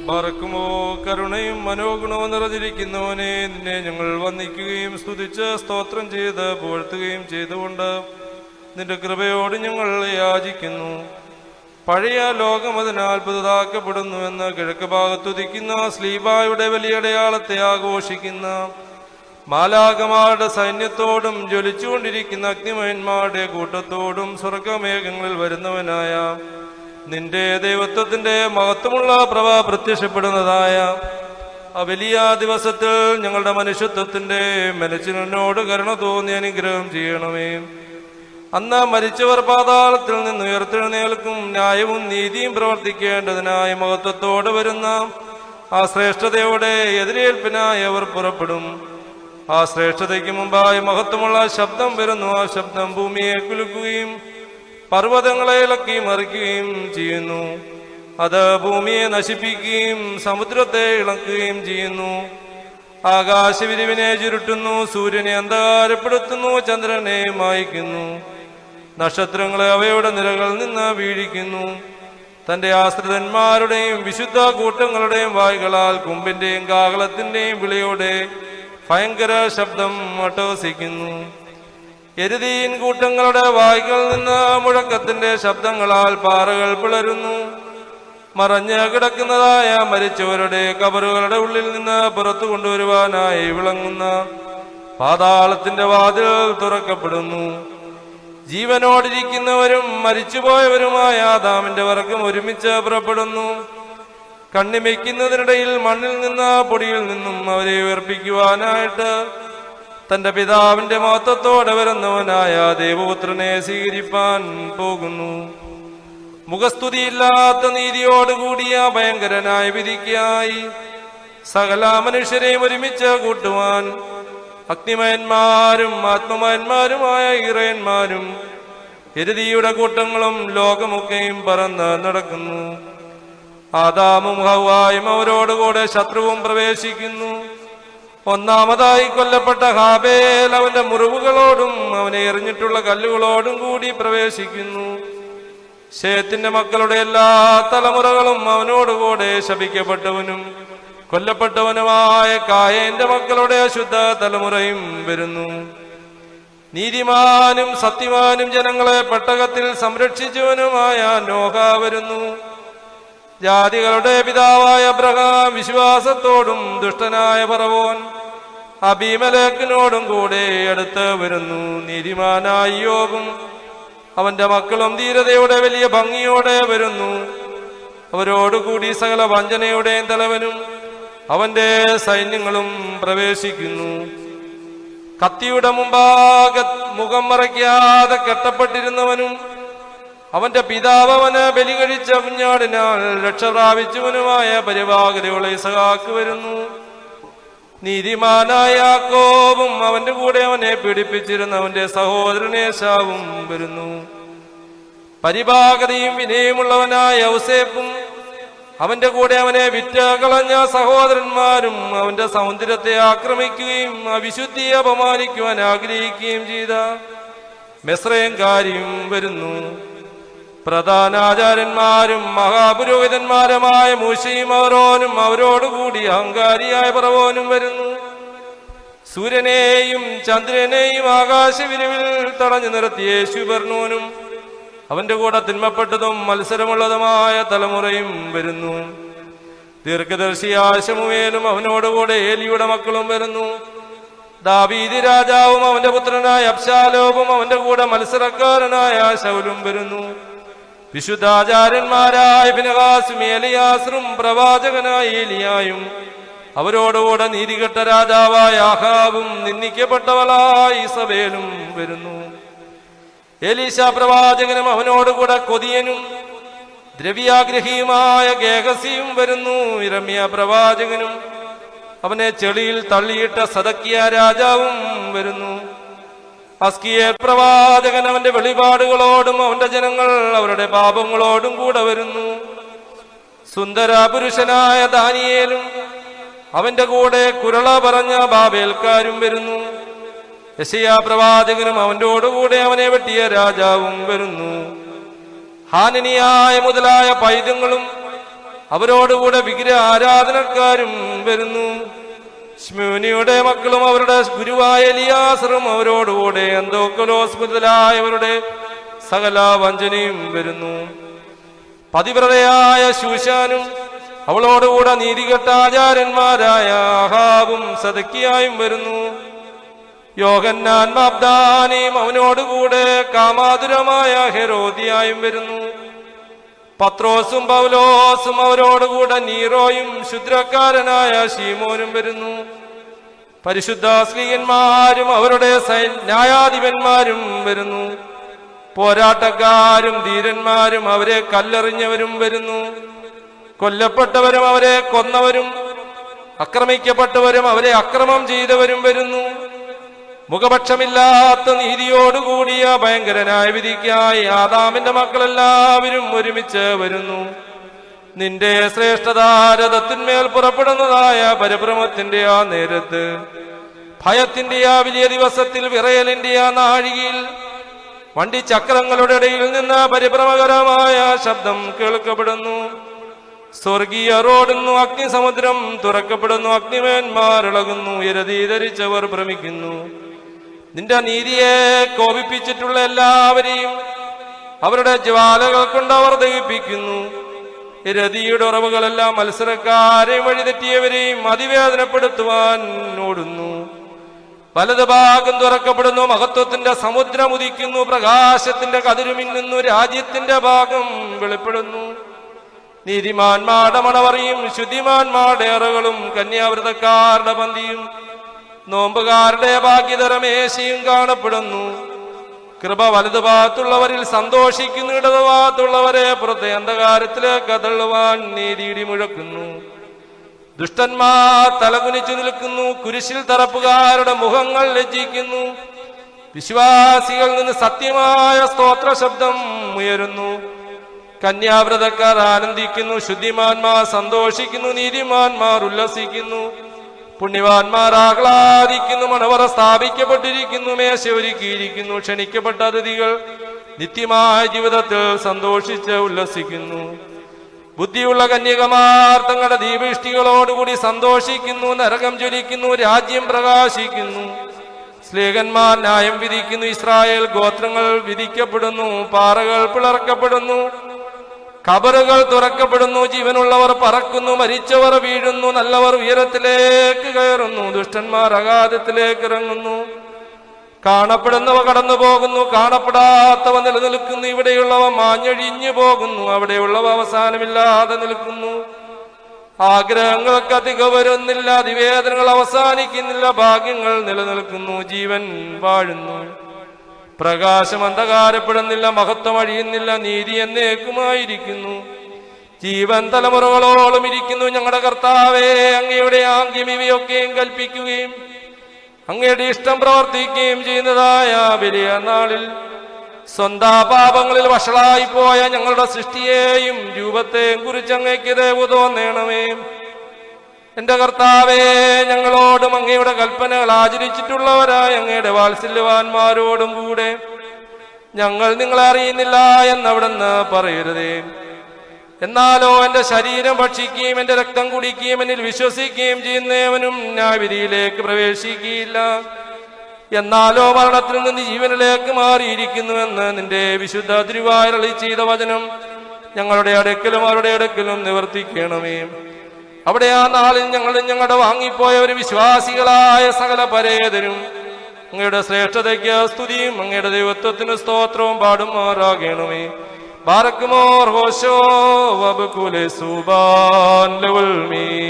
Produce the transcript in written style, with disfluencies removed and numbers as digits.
മറക്കുമോ കരുണയും മനോഗുണവും നിറഞ്ഞിരിക്കുന്നവനെ, നിന്നെ ഞങ്ങൾ വന്ദിക്കുകയും സ്തുതിച്ച് സ്തോത്രം ചെയ്ത് പുകഴ്ത്തുകയും ചെയ്തുകൊണ്ട് നിന്റെ കൃപയോട് ഞങ്ങൾ യാചിക്കുന്നു. പഴയ ലോകം അതിനാൽ പുതുതാക്കപ്പെടുന്നുവെന്ന് കിഴക്ക് ഭാഗത്തുദിക്കുന്ന സ്ലീബായുടെ വലിയ അടയാളത്തെ ആഘോഷിക്കുന്ന മാലാകമാരുടെ സൈന്യത്തോടും ജ്വലിച്ചുകൊണ്ടിരിക്കുന്ന അഗ്നിമയന്മാരുടെ കൂട്ടത്തോടും സ്വർഗമേഘങ്ങളിൽ വരുന്നവനായ നിന്റെ ദൈവത്വത്തിന്റെ മഹത്വമുള്ള പ്രഭ പ്രത്യക്ഷപ്പെടുന്നതായ ആ വലിയ ദിവസത്തിൽ ഞങ്ങളുടെ മനുഷ്യത്വത്തിന്റെ മനുഷ്യനോട് കരുണ തോന്നി അനുഗ്രഹം ചെയ്യണമേ. അന്ന് മരിച്ചവർ പാതാളത്തിൽ നിന്ന് ഉയർത്തെഴുന്നേൽക്കും, ന്യായവും നീതിയും പ്രവർത്തിക്കേണ്ടതിനായി മഹത്വത്തോടെ വരുന്ന ആ ശ്രേഷ്ഠതയോടെ എതിരേൽപ്പിനായി അവർ പുറപ്പെടും. ആ ശ്രേഷ്ഠതയ്ക്ക് മുമ്പായി മഹത്വമുള്ള ശബ്ദം വരുന്നു. ആ ശബ്ദം ഭൂമിയെ കുലുക്കുകയും പർവ്വതങ്ങളെ ഇളക്കി മറിക്കുകയും ചെയ്യുന്നു. അത് ഭൂമിയെ നശിപ്പിക്കുകയും സമുദ്രത്തെ ഇളക്കുകയും ചെയ്യുന്നു. ആകാശവിരിവിനെ ചുരുട്ടുന്നു, സൂര്യനെ അന്ധകാരപ്പെടുത്തുന്നു, ചന്ദ്രനെ മായ്ക്കുന്നു, നക്ഷത്രങ്ങളെ അവയുടെ നിരകളിൽ നിന്ന് വീഴിക്കുന്നു. തന്റെ ആശ്രിതന്മാരുടെയും വിശുദ്ധ കൂട്ടങ്ങളുടെയും വായ്കളാൽ കുമ്പിന്റെയും കാഹളത്തിന്റെയും വിളിയോടെ ഭയങ്കര ശബ്ദം അട്ടഹസിക്കുന്നു. എരുതീൻ കൂട്ടങ്ങളുടെ വായ്കളിൽ നിന്ന് മുഴക്കത്തിന്റെ ശബ്ദങ്ങളാൽ പാറകൾ പിളരുന്നു. മറഞ്ഞ് കിടക്കുന്നതായ മരിച്ചവരുടെ കബറുകളുടെ ഉള്ളിൽ നിന്ന് പുറത്തു കൊണ്ടുവരുവാനായി വിളങ്ങുന്ന പാതാളത്തിന്റെ വാതിൽ തുറക്കപ്പെടുന്നു. ജീവനോടിരിക്കുന്നവരും മരിച്ചുപോയവരുമായ ആദാമിന്റെ വർഗം ഒരുമിച്ച് പുറപ്പെടുന്നു. കണ്ണിമയ്ക്കുന്നതിനിടയിൽ മണ്ണിൽ നിന്ന് പൊടിയിൽ നിന്നും അവരെ ഉയർപ്പിക്കുവാനായിട്ട് തന്റെ പിതാവിന്റെ മഹത്വത്തോടെ വരുന്നവനായ ദേവപുത്രനെ സ്വീകരിപ്പാൻ പോകുന്നു. മുഖസ്തുതിയില്ലാത്ത നീതിയോടുകൂടിയ ഭയങ്കരനായ വിധിക്കായി സകല മനുഷ്യരെയും ഒരുമിച്ച് കൂട്ടുവാൻ അഗ്നിമയന്മാരും ആത്മമയന്മാരുമായ ഇറയന്മാരും എരുതിയുടെ കൂട്ടങ്ങളും ലോകമൊക്കെയും പറന്ന് നടക്കുന്നു. ആദാമും ഹവ്വായും അവരോടുകൂടെ ശത്രുവും പ്രവേശിക്കുന്നു. ഒന്നാമതായി കൊല്ലപ്പെട്ട ഹാബേൽ അവന്റെ മുറിവുകളോടും അവനെ എറിഞ്ഞിട്ടുള്ള കല്ലുകളോടും കൂടി പ്രവേശിക്കുന്നു. ശേത്തിന്റെ മക്കളുടെ എല്ലാ തലമുറകളും അവനോടുകൂടെ ശപിക്കപ്പെട്ടവനും കൊല്ലപ്പെട്ടവനുമായ കായേന്റെ മക്കളുടെ അശുദ്ധ തലമുറയും വരുന്നു. നീതിമാനും സത്യവാനും ജനങ്ങളെ പെട്ടകത്തിൽ സംരക്ഷിച്ചവനുമായ നോഹ വരുന്നു. ജാതികളുടെ പിതാവായ അബ്രഹാം വിശ്വാസത്തോടും ദുഷ്ടനായ ഫറവോൻ അബീമലേക്കിനോടും കൂടെ അടുത്ത് വരുന്നു. നീതിമാനായ യോബും അവന്റെ മക്കളും ധീരതയുടെ വലിയ ഭംഗിയോടെ വരുന്നു. അവരോടുകൂടി സകല വഞ്ചനയുടെയും തലവനും അവന്റെ സൈന്യങ്ങളും പ്രവേശിക്കുന്നു. കത്തിയുടെ മുമ്പാകെ മുഖം മറയ്ക്കാതെ കെട്ടപ്പെട്ടിരുന്നവനും അവന്റെ പിതാവ് അവന് ബലി കഴിച്ച കുഞ്ഞാടിനാൽ രക്ഷ പ്രാപിച്ചവനുമായ പരിവാകരയുള്ള ഇസഹാക്ക് വരുന്നു. നീതിമാനായ യാക്കോബും അവന്റെ കൂടെ അവനെ പീഡിപ്പിച്ചിരുന്ന അവന്റെ സഹോദരൻ ഏശാവും വരുന്നു. പരിഭാഗതയും വിനയമുള്ളവനായ യൗസേപ്പും അവന്റെ കൂടെ അവനെ വിറ്റ് കളഞ്ഞ സഹോദരന്മാരും അവന്റെ സൗന്ദര്യത്തെ ആക്രമിക്കുകയും അവിശുദ്ധിയെ അപമാനിക്കുവാൻ ആഗ്രഹിക്കുകയും ചെയ്ത മിസ്രയംകാരിയും വരുന്നു. പ്രധാനാചാര്യന്മാരും മഹാപുരോഹിതന്മാരുമായ മൂശയും അഹരോനും അവരോടുകൂടി അഹങ്കാരിയായ ഫറവോനും വരുന്നു. സൂര്യനെയും ചന്ദ്രനെയും ആകാശവിരിവിൽ തടഞ്ഞു നിർത്തിയ യേശുബർണോനും അവന്റെ കൂടെ തിന്മപ്പെട്ടതും മത്സരമുള്ളതുമായ തലമുറയും വരുന്നു. ദീർഘദർശിയായ ശമൂവേലും അവനോടുകൂടെ ഏലിയുടെ മക്കളും വരുന്നു. ദാവീദ് രാജാവും അവന്റെ പുത്രനായ അബ്ശാലോമും അവന്റെ കൂടെ മത്സരക്കാരനായ ശൗലും വരുന്നു. വിശുദ്ധാചാര്യന്മാരായ ഫിനെഹാസും എലിയാസറും പ്രവാചകനായ ഏലിയായും അവരോടുകൂടെ നീതികെട്ട രാജാവായ ആഹാബും നിന്ദിക്കപ്പെട്ടവളായ ഇസബേലും വരുന്നു. എലീശ പ്രവാചകനും അവനോടുകൂടെ കൊതിയനും ദ്രവ്യാഗ്രഹിയുമായ ഗേഹസിയും വരുന്നു. ഇരമ്യ പ്രവാചകനും അവനെ ചെളിയിൽ തള്ളിയിട്ട സദക്കിയ രാജാവും വരുന്നു. അസ്കിയ പ്രവാചകൻ അവന്റെ വെളിപാടുകളോടും അവന്റെ ജനങ്ങൾ അവരുടെ പാപങ്ങളോടും കൂടെ വരുന്നു. സുന്ദര പുരുഷനായ ദാനിയേലും അവന്റെ കൂടെ കുരള പറഞ്ഞ ബാബേൽക്കാരും വരുന്നു. യെശയ്യാ പ്രവാചകനും അവനോടുകൂടെ അവനെ വെട്ടിയ രാജാവും വരുന്നു. ഹാനനിയായ മുതലായ പൈതങ്ങളും അവരോടുകൂടെ വിഗ്രഹ ആരാധനക്കാരും വരുന്നു. ശ്മൂനിയുടെ മക്കളും അവരുടെ ഗുരുവായ എലിയാസറും അവരോടുകൂടെ അന്തോക്കലോസ് മുതലായവരുടെ സകല വഞ്ചനയും വരുന്നു. പതിവ്രതയായ ശൂശാനും അവളോടുകൂടെ നീതികെട്ട ആചാര്യന്മാരായ അഹാബും സദക്കിയായും വരുന്നു. യോഹന്നാൻ മാബ്ദാനിയും അവനോടുകൂടെ കാമാതുരമായ ഹെരോദിയായും വരുന്നു. പത്രോസും പൗലോസും അവരോടുകൂടെ നീറോയും ശുദ്രക്കാരനായ ശീമോനും വരുന്നു. പരിശുദ്ധ സ്ത്രീയന്മാരും അവരുടെ ന്യായാധിപന്മാരും വരുന്നു. പോരാട്ടക്കാരും ധീരന്മാരും അവരെ കല്ലെറിഞ്ഞവരും വരുന്നു. കൊല്ലപ്പെട്ടവരും അവരെ കൊന്നവരും ആക്രമിക്കപ്പെട്ടവരും അവരെ അക്രമം ചെയ്തവരും വരുന്നു. മുഖപക്ഷമില്ലാത്ത നീതിയോടുകൂടിയ ഭയങ്കരനായ വിധിക്കായി ആദാമിന്റെ മക്കളെല്ലാവരും ഒരുമിച്ച് വരുന്നു. നിന്റെ ശ്രേഷ്ഠതാരഥത്തിന്മേൽ പുറപ്പെടുന്നതായ പരിഭ്രമത്തിന്റെ ആ നേരത്ത്, ഭയത്തിന്റെ ആ വലിയ ദിവസത്തിൽ, വിറയലിന്റെ ആ നാഴികയിൽ വണ്ടിച്ചക്രങ്ങളുടെ ഇടയിൽ നിന്ന് പരിഭ്രമകരമായ ശബ്ദം കേൾക്കപ്പെടുന്നു. സ്വർഗീയ റോഡുന്നു, അഗ്നിസമുദ്രം തുറക്കപ്പെടുന്നു, അഗ്നിമേന്മാർ ഇളകുന്നു, ഇരതി ധരിച്ചവർ ഭ്രമിക്കുന്നു. നിന്റെ നീതിയെ കോപിപ്പിച്ചിട്ടുള്ള എല്ലാവരെയും അവരുടെ ജ്വാലകൾ കൊണ്ട് അവർ ദഹിപ്പിക്കുന്നു. രതിയുടെ ഉറവുകളെല്ലാം മത്സരക്കാരെയും വഴിതെറ്റിയവരെയും അതിവേദനപ്പെടുത്തുവാൻ ഓടുന്നു. വലത് ഭാഗം തുറക്കപ്പെടുന്നു, മഹത്വത്തിന്റെ സമുദ്രം ഉദിക്കുന്നു, പ്രകാശത്തിന്റെ കതിരുമിന്നുന്നു, രാജ്യത്തിന്റെ ഭാഗം വെളിപ്പെടുന്നു. നീതിമാന്മാരുടെ മണവറിയും ശുദ്ധിമാന്മാരുടെ അറകളും കന്യാവ്രതക്കാരുടെ പന്തിയും നോമ്പുകാരുടെ ഭാഗ്യതരമേശയും കാണപ്പെടുന്നു. കൃപ വലതുഭാഗത്തുള്ളവരിൽ സന്തോഷിക്കുന്നു, ഇടതുഭാഗത്തുള്ളവരെ പുറത്തെ അന്ധകാരത്തിലേക്ക് തള്ളുവാൻ നീതിയിടി മുഴക്കുന്നു. ദുഷ്ടന്മാർ തലകുനിച്ചു നിൽക്കുന്നു, കുരിശിൽ തറപ്പുകാരുടെ മുഖങ്ങൾ ലജ്ജിക്കുന്നു. വിശ്വാസികളിൽ നിന്ന് സത്യമായ സ്തോത്ര ശബ്ദം ഉയരുന്നു. കന്യാവ്രതക്കാർ ആനന്ദിക്കുന്നു, ശുദ്ധിമാന്മാർ സന്തോഷിക്കുന്നു, നീതിമാന്മാർ ഉല്ലസിക്കുന്നു, പുണ്യവാന്മാർ ആഹ്ലാദിക്കുന്നു. മണവറ സ്ഥാപിക്കപ്പെട്ടിരിക്കുന്നു, മേശ ഒരുക്കിയിരിക്കുന്നു. ക്ഷണിക്കപ്പെട്ട അതിഥികൾ നിത്യമായ ജീവിതത്തിൽ സന്തോഷിച്ച് ഉല്ലസിക്കുന്നു. ബുദ്ധിയുള്ള കന്യകമാർ തങ്ങളുടെ ദീപയിഷ്ടികളോടുകൂടി സന്തോഷിക്കുന്നു. നരകം ജ്വലിക്കുന്നു, രാജ്യം പ്രകാശിക്കുന്നു. സ്ലേഹന്മാർ ന്യായം വിധിക്കുന്നു, ഇസ്രായേൽ ഗോത്രങ്ങൾ വിധിക്കപ്പെടുന്നു. പാറകൾ പിളർക്കപ്പെടുന്നു, ഖബറുകൾ തുറക്കപ്പെടുന്നു. ജീവനുള്ളവർ പറക്കുന്നു, മരിച്ചവർ വീഴുന്നു, നല്ലവർ ഉയരത്തിലേക്ക് കയറുന്നു, ദുഷ്ടന്മാർ അഗാധത്തിലേക്ക് ഇറങ്ങുന്നു. കാണപ്പെടുന്നവ കടന്നു പോകുന്നു, കാണപ്പെടാത്തവ നിലനിൽക്കുന്നു. ഇവിടെയുള്ളവ മാഞ്ഞൊഴിഞ്ഞു പോകുന്നു, അവിടെയുള്ളവ അവസാനമില്ലാതെ നിൽക്കുന്നു. ആഗ്രഹങ്ങൾക്ക് അധികം വരുന്നില്ല, അതിവേദനകൾ അവസാനിക്കുന്നില്ല, ഭാഗ്യങ്ങൾ നിലനിൽക്കുന്നു, ജീവൻ വാഴുന്നു. പ്രകാശം അന്ധകാരപ്പെടുന്നില്ല, മഹത്വം അഴിയുന്നില്ല, നീതി എന്നേക്കുമായിരിക്കുന്നു. ജീവൻ തലമുറകളോളം ഇരിക്കുന്നു. ഞങ്ങളുടെ കർത്താവേ, അങ്ങയുടെ ആംഗ്യം ഇവയൊക്കെയും കൽപ്പിക്കുകയും അങ്ങയുടെ ഇഷ്ടം പ്രവർത്തിക്കുകയും ചെയ്യുന്നതായ വലിയ നാളിൽ സ്വന്തം പാപങ്ങളിൽ വഷളായി പോയ ഞങ്ങളുടെ സൃഷ്ടിയെയും രൂപത്തെയും കുറിച്ച് അങ്ങയ്ക്ക് ദയവ് തോന്നണമേ. എന്റെ കർത്താവേ, ഞങ്ങളോടും അങ്ങയുടെ കൽപ്പനകൾ ആചരിച്ചിട്ടുള്ളവരായ അങ്ങയുടെ വാത്സല്യവാന്മാരോടും കൂടെ ഞങ്ങൾ നിങ്ങളെ അറിയുന്നില്ല എന്നവിടുന്ന് പറയരുതേ. എന്നാലോ എന്റെ ശരീരം ഭക്ഷിക്കുകയും എന്റെ രക്തം കുടിക്കുകയും എന്നിൽ വിശ്വസിക്കുകയും ചെയ്യുന്നവനും ന്യായവിധിയിലേക്ക് പ്രവേശിക്കുകയില്ല. എന്നാലോ മരണത്തിൽ നിന്ന് ജീവനിലേക്ക് മാറിയിരിക്കുന്നുവെന്ന് നിന്റെ വിശുദ്ധ തിരുവായിൽ അരുളി ചെയ്ത വചനം ഞങ്ങളുടെ അടുക്കലും അവരുടെ അടുക്കലും നിവർത്തിക്കണമേ. അവിടെ ആ നാളിൽ ഞങ്ങളുടെ വാങ്ങിപ്പോയ ഒരു വിശ്വാസികളായ സകല പരേതരും അങ്ങയുടെ ശ്രേഷ്ഠതയ്ക്ക് സ്തുതിയും അങ്ങയുടെ ദൈവത്വത്തിന് സ്തോത്രവും പാടുമാറാകണമേ. ബാറക്കുമോർ ഹോശോ വബ്കുലെ സുബാൻ ലവൽമീ.